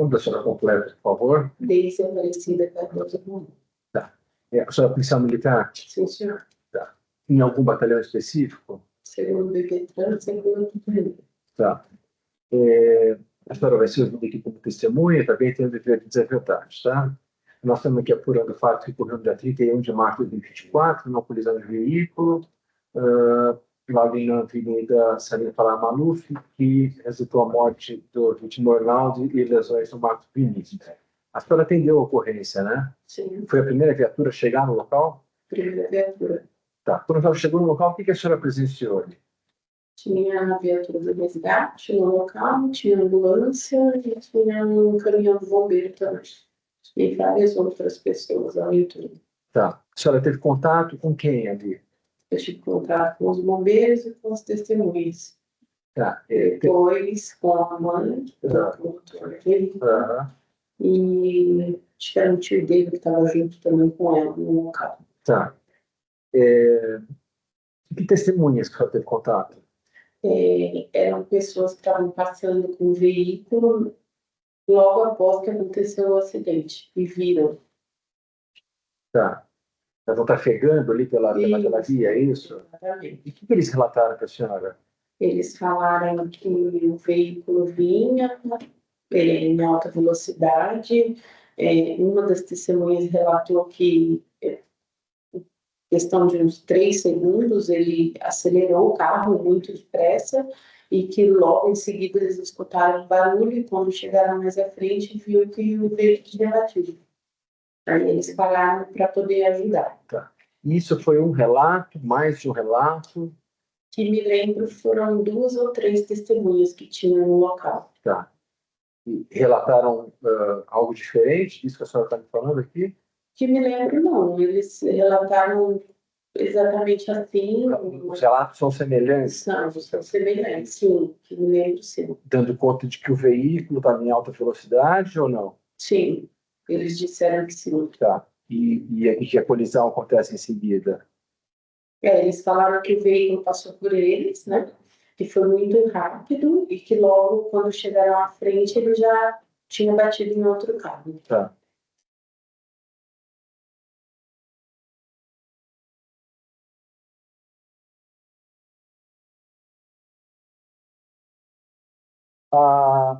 Vamos da senhora completa, por favor. Deise Aparecida Cardoso Romano. Tá. A senhora é policial militar? Sim, senhor. Tá. Em algum batalhão específico? Segundo Bequetrano, segundo Tutorino. Tá. A senhora vai ser ouvida aqui como testemunha, também tem o dever de dizer a verdade, tá? Nós estamos aqui apurando o fato que ocorreu no dia 31 de março de 2024, numa colisão de veículo, lá na Avenida Salim Farah Maluf, que resultou a morte do vítima Orlando e lesões do Marcos Vinícius. A senhora atendeu a ocorrência, né? Sim. Foi a primeira viatura a chegar no local? Primeira viatura. Tá. Quando ela chegou no local, o que a senhora presenciou ali? Tinha a viatura do resgate no local, tinha ambulância e tinha um caminhão de bombeiro também. E várias outras pessoas ao entorno. Tá. A senhora teve contato com quem ali? Eu tive contato com os bombeiros e com as testemunhas. Tá. Depois com a mãe, do condutor dele, e acho que era um tio dele que estava junto também com ela no local. Tá. Que testemunhas que a senhora teve contato? Eram pessoas que estavam passando com o veículo logo após que aconteceu o acidente e viram. Tá. Estavam trafegando ali pela via, é isso? Exatamente. E o que eles relataram para a senhora? Eles falaram que o veículo vinha em alta velocidade. Uma das testemunhas relatou que, em questão de uns 3 segundos, ele acelerou o carro muito depressa e que logo em seguida eles escutaram um barulho e quando chegaram mais à frente viu que o veículo tinha batido. Aí eles pararam para poder ajudar. Tá. Isso foi um relato, mais de um relato? Que me lembro foram 2 ou 3 testemunhas que tinham no local. Tá. E relataram algo diferente disso que a senhora está me falando aqui? Que me lembro, não. Eles relataram exatamente assim. Os relatos são semelhantes? São semelhantes, sim. Que me lembro, sim. Dando conta de que o veículo estava em alta velocidade ou não? Sim. Eles disseram que sim. Tá. E que a colisão acontece em seguida? Eles falaram que o veículo passou por eles, né? Que foi muito rápido e que logo, quando chegaram à frente, ele já tinha batido em outro carro. Tá.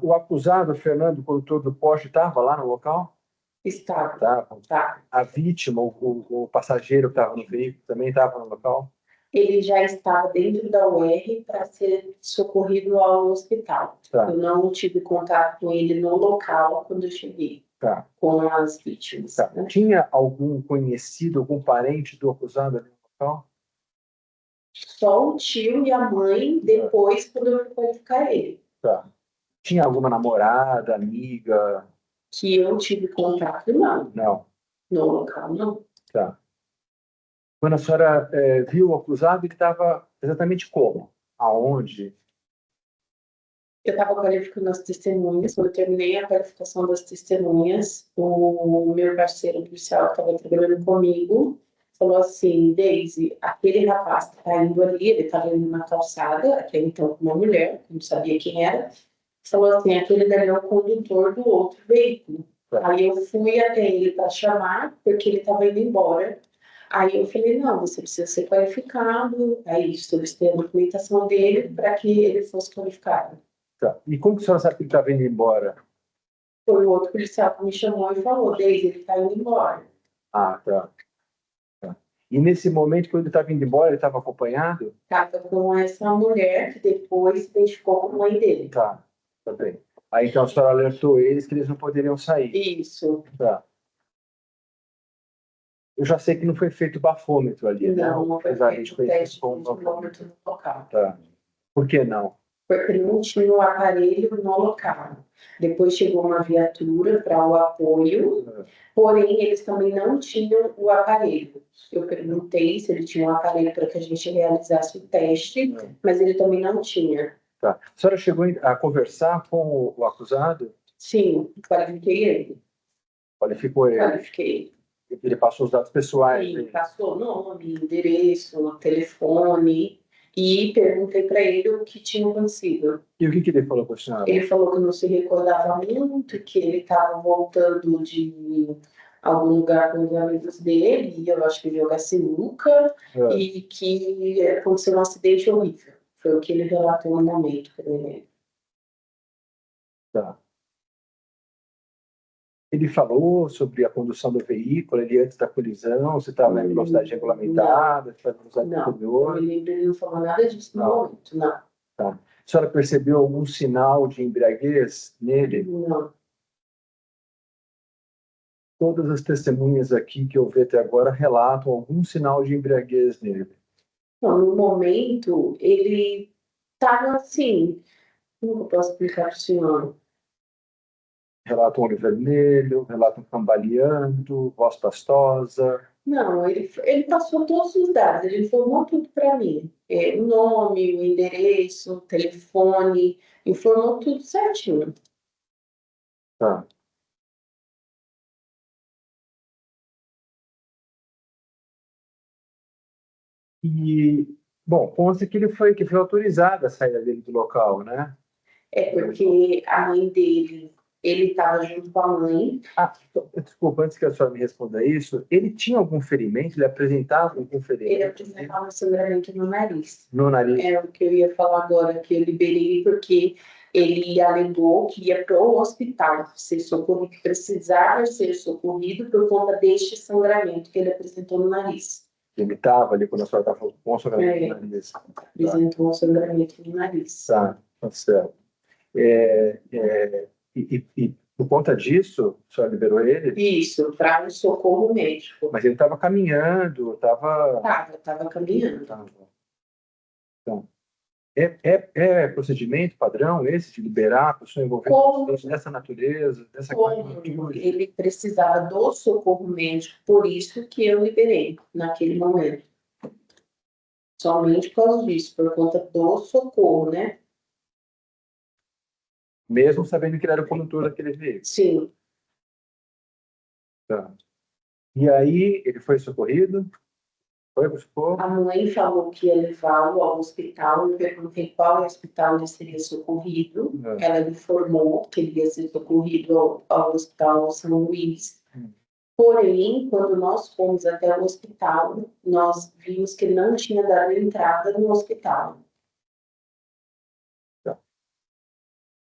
O acusado, Fernando, condutor do Porsche, estava lá no local? Estava. Tá. A vítima, o passageiro que estava no veículo, também estava no local? Ele já estava dentro da UR para ser socorrido ao hospital. Tá. Eu não tive contato com ele no local quando eu cheguei. Tá. Com as vítimas. Tá. Né? Tinha algum conhecido, algum parente do acusado ali no local? Só o tio e a mãe, depois, quando eu fui qualificar ele. Tá. Tinha alguma namorada, amiga? Que eu tive contato, não. Não. No local, não. Tá. Quando a senhora viu o acusado, ele estava exatamente como? Aonde? Eu estava qualificando as testemunhas. Quando eu terminei a qualificação das testemunhas, o meu parceiro policial estava trabalhando comigo. Falou assim, Deise, aquele rapaz que está indo ali, ele estava indo na calçada, até então com uma mulher, não sabia quem era, falou assim, aquele dali é o condutor do outro veículo. Aí eu fui até ele para chamar, porque ele estava indo embora. Aí eu falei, não, você precisa ser qualificado. Aí solicitei a documentação dele para que ele fosse qualificado. Tá. E como que a senhora sabe que ele estava indo embora? Foi o outro policial que me chamou e falou, Deise, ele está indo embora. Ah, tá. E nesse momento, quando ele estava indo embora, ele estava acompanhado? Estava com essa mulher que depois se identificou como mãe dele. Tá bem. Aí então a senhora alertou eles que eles não poderiam sair. Isso. Tá. Eu já sei que não foi feito bafômetro ali, né? Não foi feito o teste de bafômetro no local. Tá. Por que não? Porque não tinha o aparelho no local. Depois chegou uma viatura para o apoio, porém eles também não tinham o aparelho. Eu perguntei se ele tinha um aparelho para que a gente realizasse o teste, mas ele também não tinha. Tá. A senhora chegou a conversar com o acusado? Sim, qualifiquei ele. Qualificou ele? Qualifiquei. Ele passou os dados pessoais? Sim, passou nome, endereço, telefone. e perguntei para ele o que tinha acontecido. E o que ele falou para a senhora? Ele falou que não se recordava muito, que ele estava voltando de algum lugar com os amigos dele, e eu acho que jogar sinuca, e que aconteceu um acidente horrível. Foi o que ele relatou no momento para mim. Tá. Ele falou sobre a condução do veículo, ele antes da colisão, você estava em velocidade regulamentada, você estava em velocidade Não, superior? eu me lembro, ele não falou nada disso no momento, não. Tá. A senhora percebeu algum sinal de embriaguez nele? Não. Todas as testemunhas aqui que eu vi até agora relatam algum sinal de embriaguez nele. Não, no momento, ele estava assim, como eu posso explicar para o senhor? Relatam olho vermelho, relatam cambaleando, voz pastosa. Não, ele passou todos os dados, ele informou tudo para mim. O nome, o endereço, o telefone, informou tudo certinho. Tá. E, bom, consta que que foi autorizada a saída dele do local, né? É porque a mãe dele, ele estava junto com a mãe. Ah, desculpa, antes que a senhora me responda isso, ele tinha algum ferimento? Ele apresentava algum ferimento? Ele apresentava um sangramento no nariz. No nariz? É o que eu ia falar agora, que eu liberei porque ele alegou que ia para o hospital ser socorrido, que precisava ser socorrido por conta deste sangramento que ele apresentou no nariz. Ele estava ali quando a senhora estava com o sangramento no nariz. Apresentou um sangramento no nariz. Tá certo. E por conta disso, a senhora liberou ele? Isso, para um socorro médico. Mas ele estava caminhando, estava... Estava caminhando. Então, é procedimento padrão esse de liberar a pessoa envolvida dessa natureza, dessa Como ele precisava do socorro médico, por isso que eu liberei naquele momento. Somente por causa disso, por conta do socorro, né? Mesmo sabendo que ele era o condutor daquele veículo? Sim. Tá. E aí, ele foi socorrido? Foi para o socorro? A mãe falou que ia levá-lo ao hospital. Eu perguntei qual hospital ele seria socorrido. Ela informou que ele ia ser socorrido ao hospital São Luís. Porém, quando nós fomos até o hospital, nós vimos que ele não tinha dado entrada no hospital.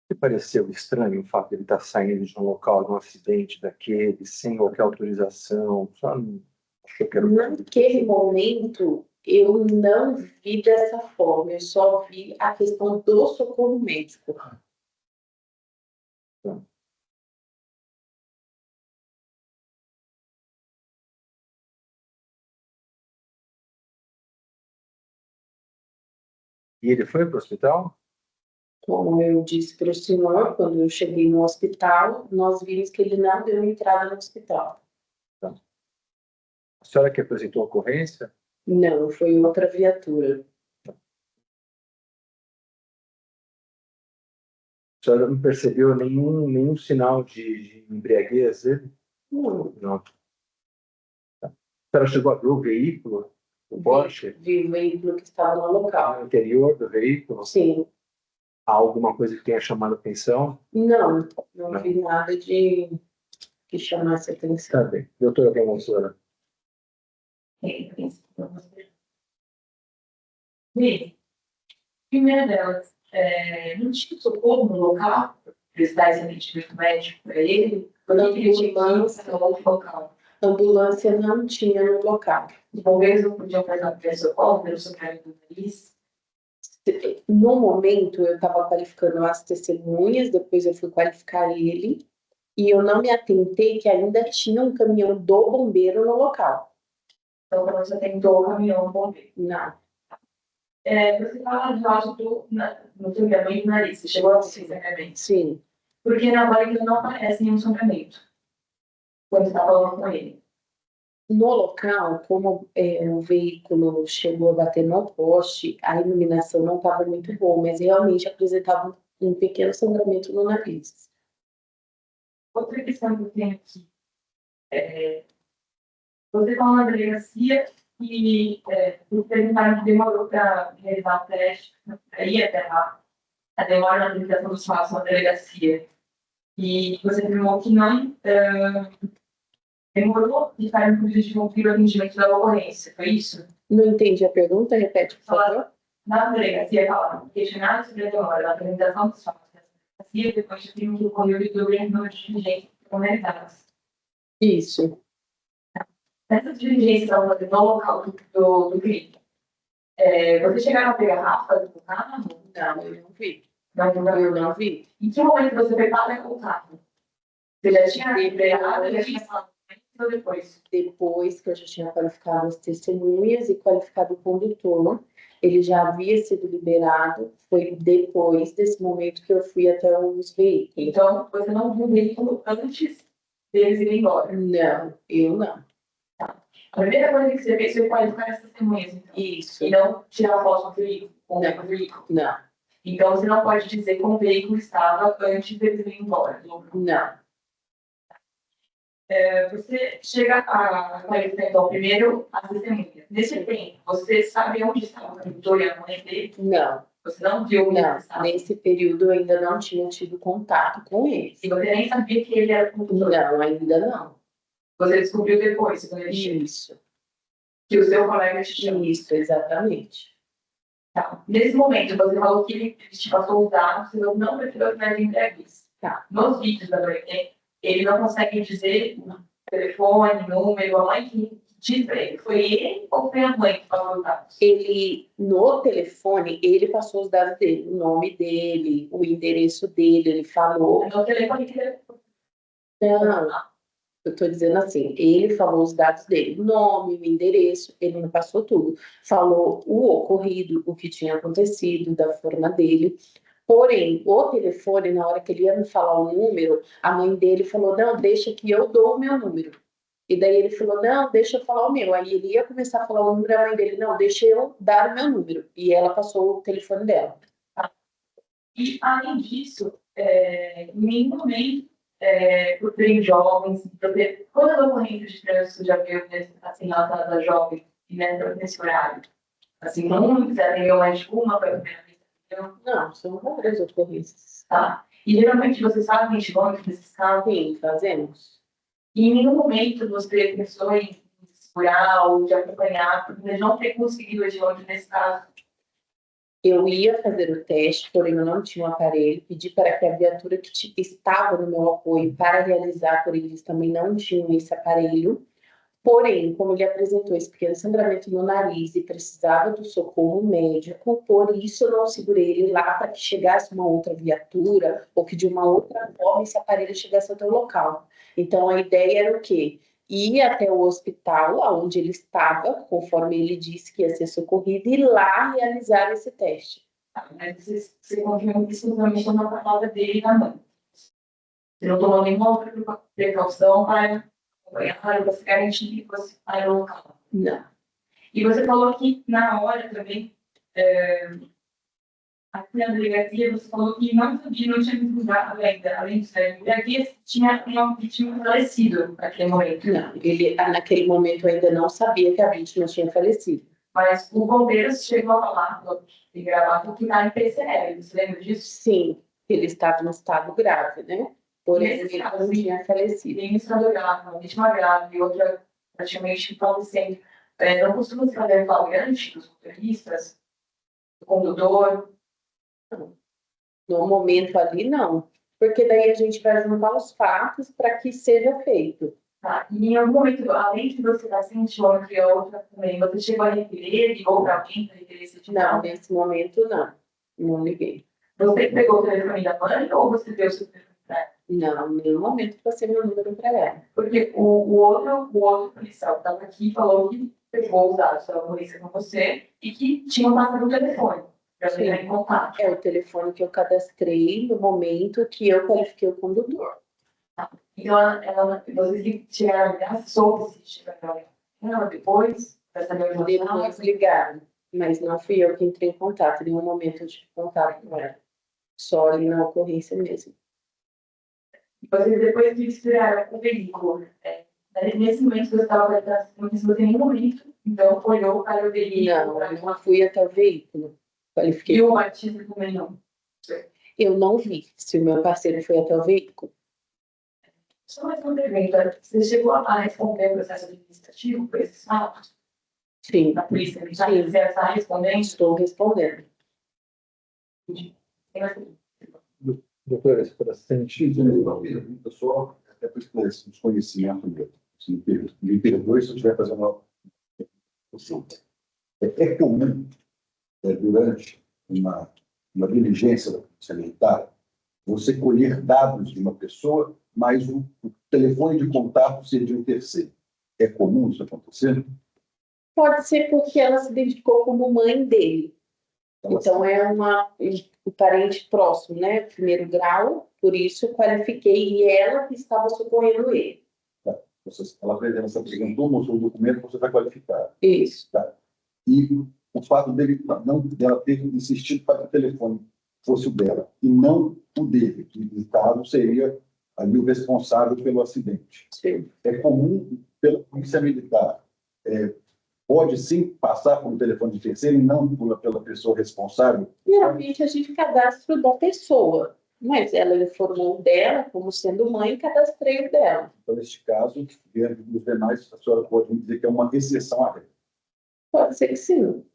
Que pareceu estranho o fato de ele estar saindo de um local, de um acidente daquele, sem qualquer autorização? Só não achou que era... Naquele momento, eu não vi dessa forma, eu só vi a questão do socorro médico. Tá. E ele foi para o hospital? Como eu disse para o senhor, quando eu cheguei no hospital, nós vimos que ele não deu entrada no hospital. Tá. A senhora que apresentou a ocorrência? Não, foi outra viatura. A senhora não percebeu nenhum sinal de embriaguez dele? Não. Tá. A senhora chegou a ver o veículo, o Porsche? Vi o veículo que estava no local. No interior do veículo? Sim. Há alguma coisa que tenha chamado a atenção? Não vi nada que chamasse a atenção. Tá bem. Doutora Clementora. Primeira delas, não tinha socorro no local? Prestar esse atendimento médico para ele? Por que ele tinha que ir para outro local? Ambulância não tinha no local. Os bombeiros não podiam fazer socorro pelo sangramento do nariz? No momento, eu estava qualificando as testemunhas, depois eu fui qualificar ele, e eu não me atentei que ainda tinha um caminhão do bombeiro no local. Então, você atentou o caminhão do bombeiro? Não. Você fala de ácido no sangramento do nariz. Você chegou a ter sangramento? Sim. Porque na hora que não aparece nenhum sangramento. Quando você está falando com ele. No local, como o veículo chegou a bater no poste, a iluminação não estava muito boa, mas realmente apresentava um pequeno sangramento no nariz. Outra questão que eu tenho aqui. Você falou na delegacia que me perguntaram que demorou para realizar o teste, para ir até lá, a demora na apresentação dos fatos na delegacia. E você afirmou que não demorou de estar incluído de cumprir o atendimento da ocorrência, foi isso? Não entendi a pergunta, repete, por favor. Na delegacia, falaram, questionaram sobre a demora na apresentação dos fatos da delegacia, depois de que ocorreu de grande número de diligências comentadas. Isso. Essas diligências no local do crime, você chegaram a ter garrafas do carro? Não, eu não vi. Eu não vi. Em que momento você foi para o carro? Você já tinha liberado, já tinha falado ou depois? Depois que eu já tinha qualificado as testemunhas e qualificado o condutor, ele já havia sido liberado. Foi depois desse momento que eu fui até os veículos. Então, você não viu o veículo antes deles irem embora? Não, eu não. A primeira coisa que você fez foi qualificar as testemunhas, então. Isso. E não tirar foto do veículo, com o veículo. Não. Então, você não pode dizer como o veículo estava antes deles irem embora. Não. Você chega a qualificar, então, primeiro as testemunhas. Nesse tempo, você sabe onde estava o condutor e a mãe dele? Não. Você não viu onde ele estava? Nesse período eu ainda não tinha tido contato com eles. E você nem sabia que ele era condutor? Não, ainda não. Você descobriu depois, quando ele chegou? Isso. Que o seu colega te chamou? Isso, exatamente. Tá. Nesse momento, você falou que ele te passou os dados, você não preferiu que ele entrevista. Tá. Nos vídeos da Breaking, ele não consegue dizer telefone, número, a mãe que diz pra ele. Foi ele ou foi a mãe que passou os dados? Ele, no telefone, ele passou os dados dele, o nome dele, o endereço dele, ele falou. No telefone que ele... Não, eu tô dizendo assim, ele falou os dados dele, o nome, o endereço, ele não passou tudo. Falou o ocorrido, o que tinha acontecido, da forma dele. Porém, o telefone, na hora que ele ia me falar o número, a mãe dele falou, não, deixa que eu dou o meu número. E daí ele falou, não, deixa eu falar o meu. Aí ele ia começar a falar o número, a mãe dele, não, deixa eu dar o meu número. E ela passou o telefone dela. E, além disso, em nenhum momento, por terem jovens, por ter todas as ocorrências de trânsito já viu, assim, da jovem, nesse horário. Assim, não quiser ter mais de uma para a primeira vez. Não, são várias ocorrências. Tá. E geralmente você sabe que vão nesses casos? Sim, fazemos. E em nenhum momento você pensou em segurar ou de acompanhar, porque não ter conseguido o Edilonde nesse caso? Eu ia fazer o teste, porém eu não tinha o aparelho. Pedi para que a viatura que estava no meu apoio para realizar, porém eles também não tinham esse aparelho. Porém, como ele apresentou esse pequeno sangramento no nariz e precisava do socorro médico, por isso eu não segurei ele lá para que chegasse uma outra viatura ou que de uma outra forma esse aparelho chegasse até o local. Então, a ideia era o quê? Ir até o hospital onde ele estava, conforme ele disse que ia ser socorrido, e lá realizar esse teste. Mas você confirma que simplesmente na palavra dele e da mãe. Você não tomou nenhuma outra precaução para acompanhar, para se garantir que você vai no local? Não. E você falou que na hora também, aqui na delegacia, você falou que não sabia, não tinha divulgado ainda, além disso, a delegacia tinha uma vítima falecido naquele momento. Não, ele naquele momento ainda não sabia que a vítima tinha falecido. Mas o bombeiro chegou a falar, e gravar que está em PCL, você lembra disso? Sim, ele estava em estado grave, né? Porém, ele não tinha falecido. Tem um estado grave, uma vítima grave e outra praticamente falecendo. Não costuma se fazer flagrante dos motoristas, do condutor? No momento ali, não. Porque daí a gente vai juntar os fatos para que seja feito. Tá. E em algum momento, além de você estar sentindo entre a outra também, você chegou a requerer, ligou para alguém para requerer esse tipo? Não, nesse momento, não. Não liguei. Você pegou o telefone da mãe ou você deu o seu telefone para ela? Não, em nenhum momento passei meu número para ela. Porque o outro policial que estava aqui falou que pegou os dados da polícia com você e que tinha passado o telefone para você entrar em contato. É o telefone que eu cadastrei no momento que eu qualifiquei o condutor. Então, vocês chegaram a ligar, soube se chegaram a ligar depois, para saber o que Depois ligaram, mas não fui eu que entrei em contato. Em nenhum momento eu tive contato com ela. Só ali na ocorrência mesmo. Vocês depois que esperaram o veículo Nesse momento que você estava alertado, não quis em nenhum momento, então olhou para o veículo. Não, eu não fui até o veículo. Qualifiquei. E o Batista também não. Eu não vi se o meu parceiro foi até o veículo. Só mais uma pergunta. Você chegou a responder o processo administrativo por esses fatos? Sim, Na polícia militar? Sim. Você está respondendo? estou respondendo. Tem mais pergunta? Doutora, para assistente. Pessoal, até por esse desconhecimento meu. Me perdoe se eu estiver fazendo uma. É comum, durante uma diligência da Polícia Militar, você colher dados de uma pessoa, mas o telefone de contato ser de um terceiro. É comum isso acontecer? Pode ser porque ela se identificou como mãe dele. Então, é um parente próximo, né? Primeiro grau, por isso eu qualifiquei, e ela que estava socorrendo ele. Ela se apresentou, mostrou o documento, você vai qualificar. Isso. E o fato dela ter insistido para que o telefone fosse o dela e não o dele, que no caso seria ali o responsável pelo acidente. Sim. É comum, pela Polícia Militar, pode sim passar por um telefone de terceiro e não pela pessoa responsável? Geralmente a gente cadastra da pessoa, mas ela informou dela como sendo mãe e cadastrei o dela. Então, neste caso, dentro dos demais, a senhora pode me dizer que é uma exceção à regra. Pode ser que sim.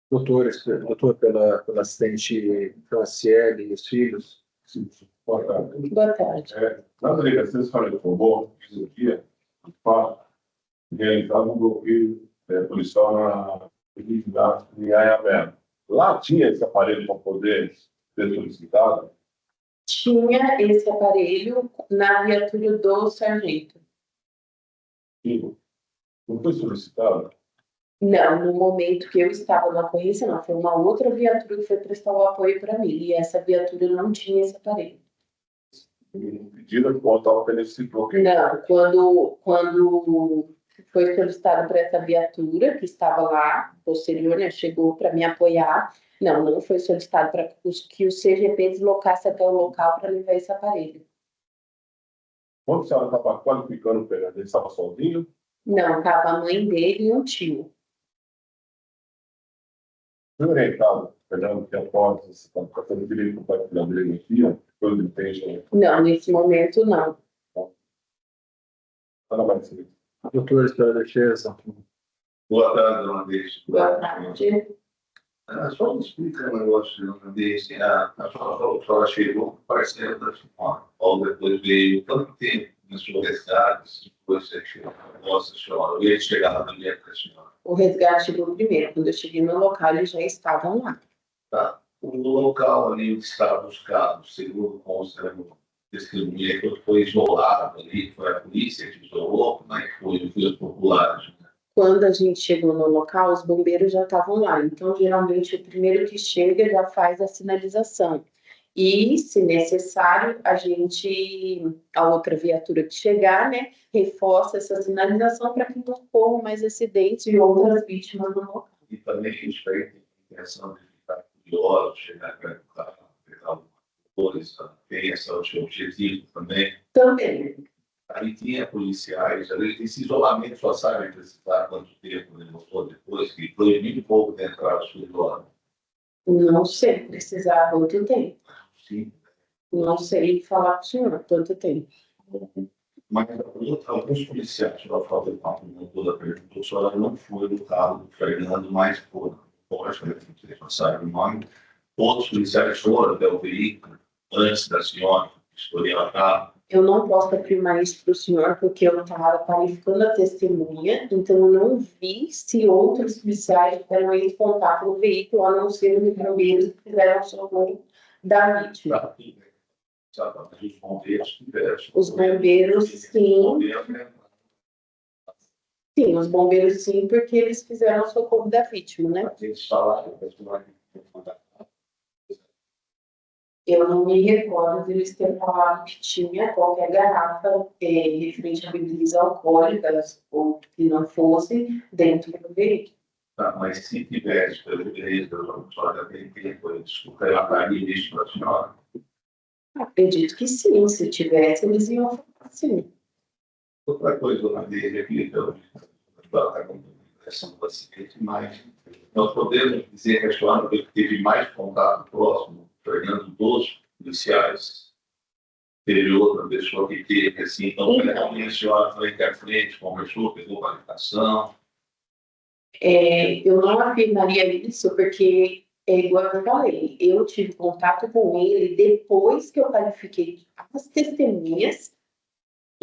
Doutor, pela assistente Franciele e os filhos. Sim, boa tarde. Boa tarde. Na delegacia, a senhora informou que no dia do fato realizava um bloqueio policial na cidade de Anhanguera. Lá tinha esse aparelho para poder ser solicitado? Tinha esse aparelho na viatura do sargento. Sim. Não foi solicitado? Não, no momento que eu estava na ocorrência, não. Foi uma outra viatura que foi prestar o apoio para mim. E essa viatura não tinha esse aparelho. Pedida que contava para esse bloqueio. Não, quando foi solicitado para essa viatura, que estava lá, posterior, né, chegou para me apoiar, não foi solicitado para que o CGP deslocasse até o local para levar esse aparelho. Quando a senhora estava qualificando o Fernando, ele estava sozinho? Não, estava a mãe dele e um tio. Foi orientado, Fernando, que após esse fazendo direito para a delegacia, depois ele tem. Não, nesse momento não. Nada mais ser. Doutores pela defesa. Boa tarde, dona Deise. Boa tarde. Só me explica um negócio, dona Deise. A senhora chegou com parceiro da senhora, ou depois veio tanto tempo na sua resgate, depois você chegou. Nossa senhora, eu ia chegar na minha para a senhora. O resgate chegou primeiro. Quando eu cheguei no local, eles já estavam lá. Tá. O local ali onde está buscado, segundo consta no testemunha, foi isolado ali, foi a polícia que isolou, como é que foi os populares? Né? Quando a gente chegou no local, os bombeiros já estavam lá. Então, geralmente, o primeiro que chega já faz a sinalização. E, se necessário, a outra viatura que chegar, né, reforça essa sinalização para que não ocorram mais acidentes e outras vítimas no local. E também respeito a intenção de ficar curioso, chegar perto do carro, pegar alguma coisa, tem esse objetivo também. Também. Aí tinha policiais, ali, esse isolamento só sabe precisar quanto tempo demorou depois, que proibiu um pouco de entrar no escritório. Não sei precisar quanto tempo. Sim. Não sei falar para o senhor quanto tempo. Mas alguns policiais, pela falta de papo, não toda pergunta, a senhora não foi no carro do Fernando, mas foi. Lógico, vocês não sabem o nome. Outros policiais foram até o veículo antes da senhora escolher o carro. Eu não posso afirmar isso para o senhor, porque eu estava qualificando a testemunha, então eu não vi se outros policiais tiveram esse contato no veículo, a não ser os bombeiros que fizeram o socorro da vítima. Os bombeiros tiveram. Os bombeiros, sim. Sim, os bombeiros, sim, porque eles fizeram o socorro da vítima, né? Eles falaram, Eu não me recordo deles terem falado que tinha qualquer garrafa referente a bebidas alcoólicas ou que não fosse dentro do veículo. tá, mas se tivesse, pelo direito, a senhora tem tempo, desculpa, eu acabaria isso para a senhora. Acredito que sim, se tivesse, eles iam falar sim. Outra coisa, dona Deise, aqui, eu está com impressão do paciente, mas nós podemos dizer que a senhora teve mais contato próximo, Fernando, dos policiais. Teve outra pessoa que teve, assim, então, a senhora frente a frente, conversou, pegou qualificação. Eu não afirmaria isso, porque é igual eu falei, eu tive contato com ele depois que eu qualifiquei as testemunhas.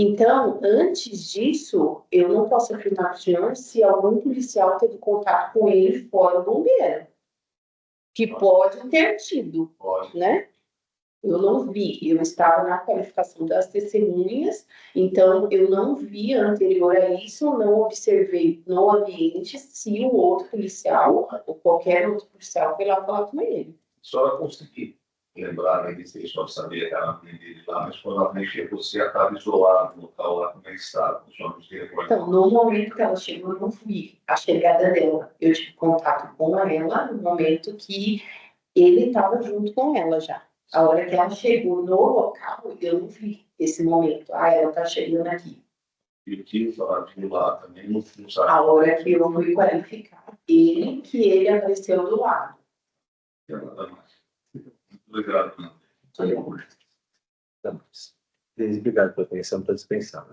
Então, antes disso, eu não posso afirmar para o senhor se algum policial teve contato com ele fora do bombeiro. Que pode ter tido, né? Eu não vi, eu estava na qualificação das testemunhas, então eu não vi anterior a isso, não observei no ambiente se o outro policial ou qualquer outro policial foi lá falar com ele. Só consegui lembrar, né, que só sabia que era a mãe dele lá, mas quando ela mexia, você estava isolado no local lá, como é que estava? Então, no momento que ela chegou, eu não vi a chegada dela. Eu tive contato com ela no momento que ele estava junto com ela já. A hora que ela chegou no local, eu não vi esse momento. Ah, ela está chegando aqui. E o que ela viu lá também não sabe. A hora que eu fui qualificar ele, que ele apareceu do lado. Nada mais. Muito obrigado, Ana. Obrigado pela atenção, está dispensado.